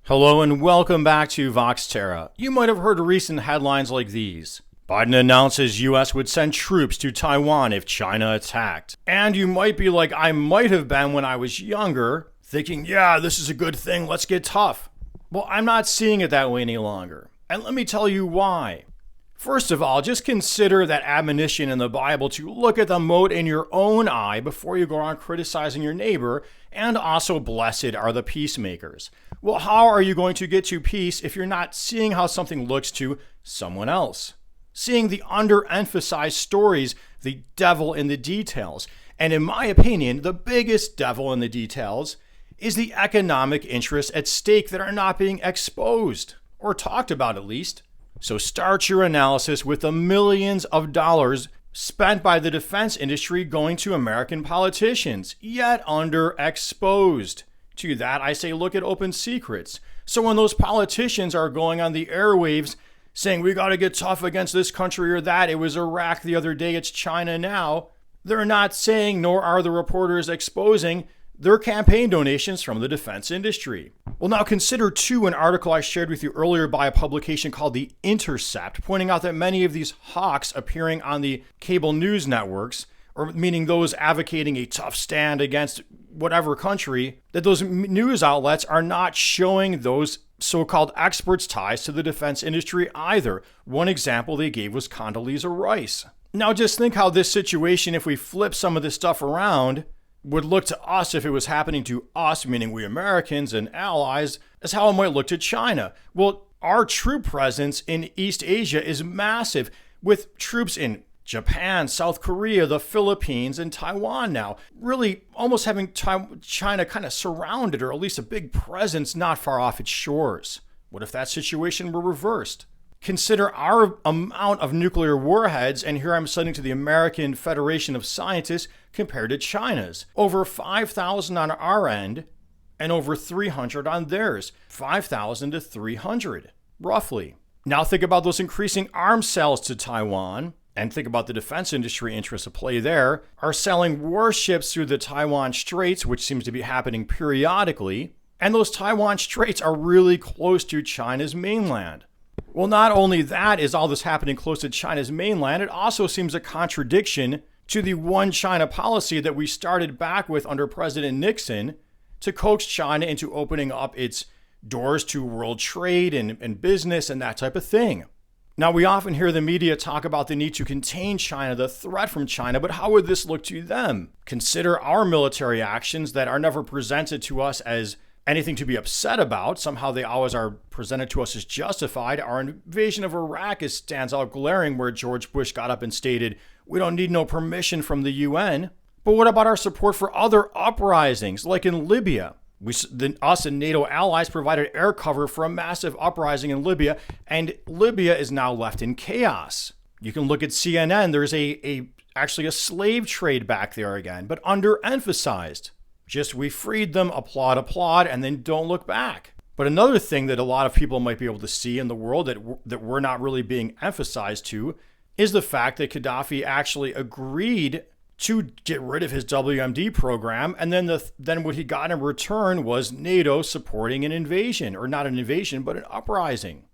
Hello and welcome back to Vox Terra. You might have heard recent headlines like these. Biden announces US would send troops to Taiwan if China attacked. And you might be like I might have been when I was younger, thinking, yeah, this is a good thing, let's get tough. Well, I'm not seeing it that way any longer. And let me tell you why. First of all, just consider that admonition in the Bible to look at the mote in your own eye before you go around criticizing your neighbor, and also blessed are the peacemakers. Well, how are you going to get to peace if you're not seeing how something looks to someone else? Seeing the underemphasized stories, the devil in the details. And in my opinion, the biggest devil in the details is the economic interests at stake that are not being exposed, or talked about at least. So start your analysis with the millions of dollars spent by the defense industry going to American politicians, yet underexposed. To that, I say look at open secrets. So when those politicians are going on the airwaves saying we got to get tough against this country or that, it was Iraq the other day, it's China now, they're not saying, nor are the reporters exposing, their campaign donations from the defense industry. Well, now consider too an article I shared with you earlier by a publication called the Intercept, pointing out that many of these hawks appearing on the cable news networks, or meaning those advocating a tough stand against whatever country, that those news outlets are not showing those so-called experts' ties to the defense industry either. One example they gave was Condoleezza Rice. Now just think how this situation, if we flip some of this stuff around, would look to us if it was happening to us, meaning we Americans and allies, as how it might look to China. Well, our troop presence in East Asia is massive, with troops in Japan, South Korea, the Philippines, and Taiwan now, really almost having China kind of surrounded, or at least a big presence not far off its shores. What if that situation were reversed? Consider our amount of nuclear warheads, and here I'm citing to the American Federation of Scientists, compared to China's. Over 5,000 on our end, and over 300 on theirs. 5,000 to 300, roughly. Now think about those increasing arms sales to Taiwan, and think about the defense industry interests at play there, are selling warships through the Taiwan Straits, which seems to be happening periodically, and those Taiwan Straits are really close to China's mainland. Well, not only that is all this happening close to China's mainland, it also seems a contradiction to the one China policy that we started back with under President Nixon to coax China into opening up its doors to world trade and business and that type of thing. Now, we often hear the media talk about the need to contain China, the threat from China, but how would this look to them? Consider our military actions that are never presented to us as anything to be upset about. Somehow they always are presented to us as justified. Our invasion of Iraq stands out glaring, where George Bush got up and stated, we don't need no permission from the UN. But what about our support for other uprisings, like in Libya? Us and NATO allies provided air cover for a massive uprising in Libya, and Libya is now left in chaos. You can look at CNN. There's actually a slave trade back there again, but underemphasized. Just we freed them, applaud, and then don't look back. But another thing that a lot of people might be able to see in the world that we're not really being emphasized to is the fact that Gaddafi actually agreed to get rid of his WMD program, and then what he got in return was NATO supporting an invasion, or not an invasion, but an uprising.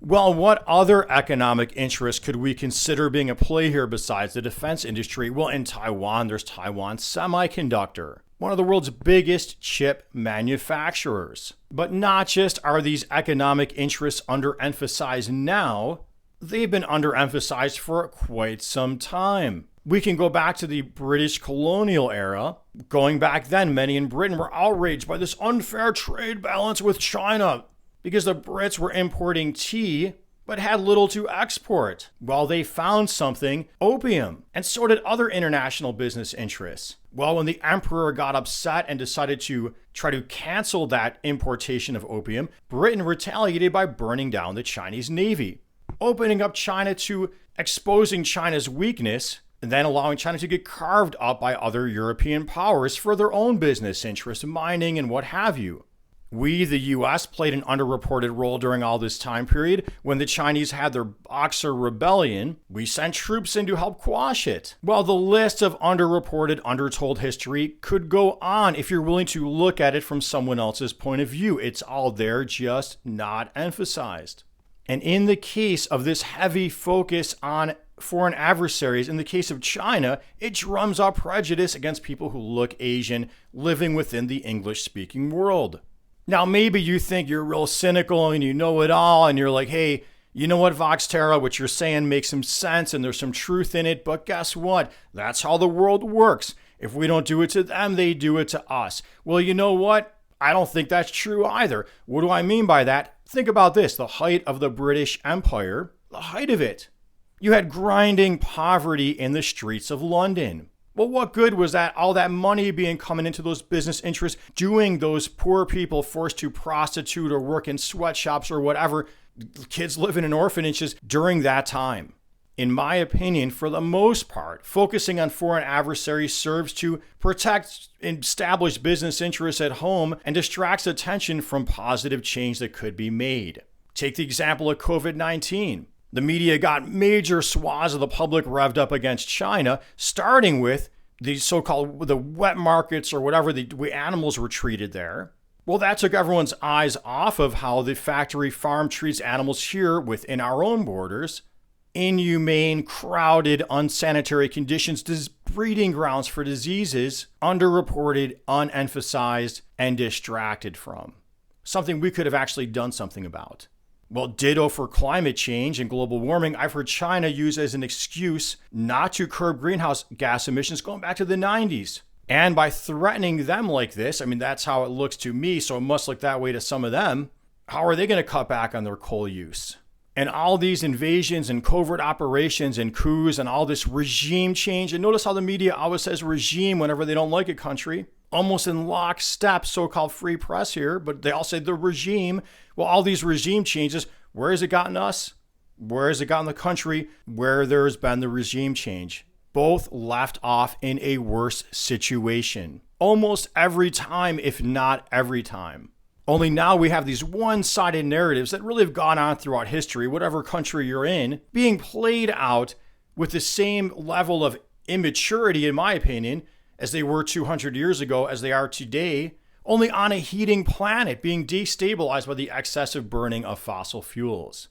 Well, what other economic interests could we consider being at play here besides the defense industry? Well, in Taiwan, there's Taiwan Semiconductor, one of the world's biggest chip manufacturers. But not just are these economic interests underemphasized now, they've been underemphasized for quite some time. We can go back to the British Colonial Era. Going back then, many in Britain were outraged by this unfair trade balance with China because the Brits were importing tea but had little to export. Well, they found something, opium, and so did other international business interests. Well, when the emperor got upset and decided to try to cancel that importation of opium, Britain retaliated by burning down the Chinese Navy, opening up China to exposing China's weakness, and then allowing China to get carved up by other European powers for their own business interests, mining and what have you. We, the US, played an underreported role during all this time period. When the Chinese had their Boxer Rebellion, we sent troops in to help quash it. Well, the list of underreported, undertold history could go on if you're willing to look at it from someone else's point of view. It's all there, just not emphasized. And in the case of this heavy focus on foreign adversaries, in the case of China, it drums up prejudice against people who look Asian living within the English-speaking world. Now, maybe you think you're real cynical and you know it all, and you're like, hey, you know what, Vox Terra, what you're saying makes some sense and there's some truth in it, but guess what? That's how the world works. If we don't do it to them, they do it to us. Well, you know what? I don't think that's true either. What do I mean by that? Think about this, the height of the British Empire, the height of it. You had grinding poverty in the streets of London. Well, what good was that? All that money being coming into those business interests, doing those poor people forced to prostitute or work in sweatshops or whatever, kids living in orphanages during that time. In my opinion, for the most part, focusing on foreign adversaries serves to protect established business interests at home and distracts attention from positive change that could be made. Take the example of COVID-19. The media got major swaths of the public revved up against China, starting with the so-called the wet markets or whatever the way animals were treated there. Well, that took everyone's eyes off of how the factory farm treats animals here within our own borders. Inhumane, crowded, unsanitary conditions, breeding grounds for diseases, underreported, unemphasized, and distracted from. Something we could have actually done something about. Well, ditto for climate change and global warming. I've heard China use as an excuse not to curb greenhouse gas emissions going back to the 90s. And by threatening them like this, I mean, that's how it looks to me, so it must look that way to some of them. How are they going to cut back on their coal use? And all these invasions and covert operations and coups and all this regime change. And notice how the media always says regime whenever they don't like a country. Almost in lockstep, so-called free press here, but they all say the regime. Well, all these regime changes, where has it gotten us? Where has it gotten the country where there's been the regime change? Both left off in a worse situation. Almost every time, if not every time. Only now we have these one-sided narratives that really have gone on throughout history, whatever country you're in, being played out with the same level of immaturity, in my opinion, as they were 200 years ago, as they are today, only on a heating planet being destabilized by the excessive burning of fossil fuels.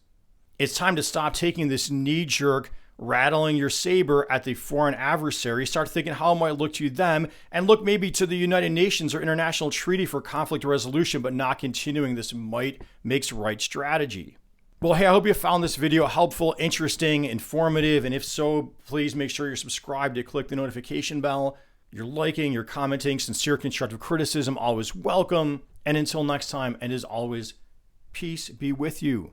It's time to stop taking this knee-jerk, rattling your saber at the foreign adversary, start thinking how it might look to them, and look maybe to the United Nations or International Treaty for Conflict Resolution, but not continuing this might makes right strategy. Well, hey, I hope you found this video helpful, interesting, informative, and if so, please make sure you're subscribed to click the notification bell. Your liking, your commenting, sincere constructive criticism, always welcome. And until next time, and as always, peace be with you.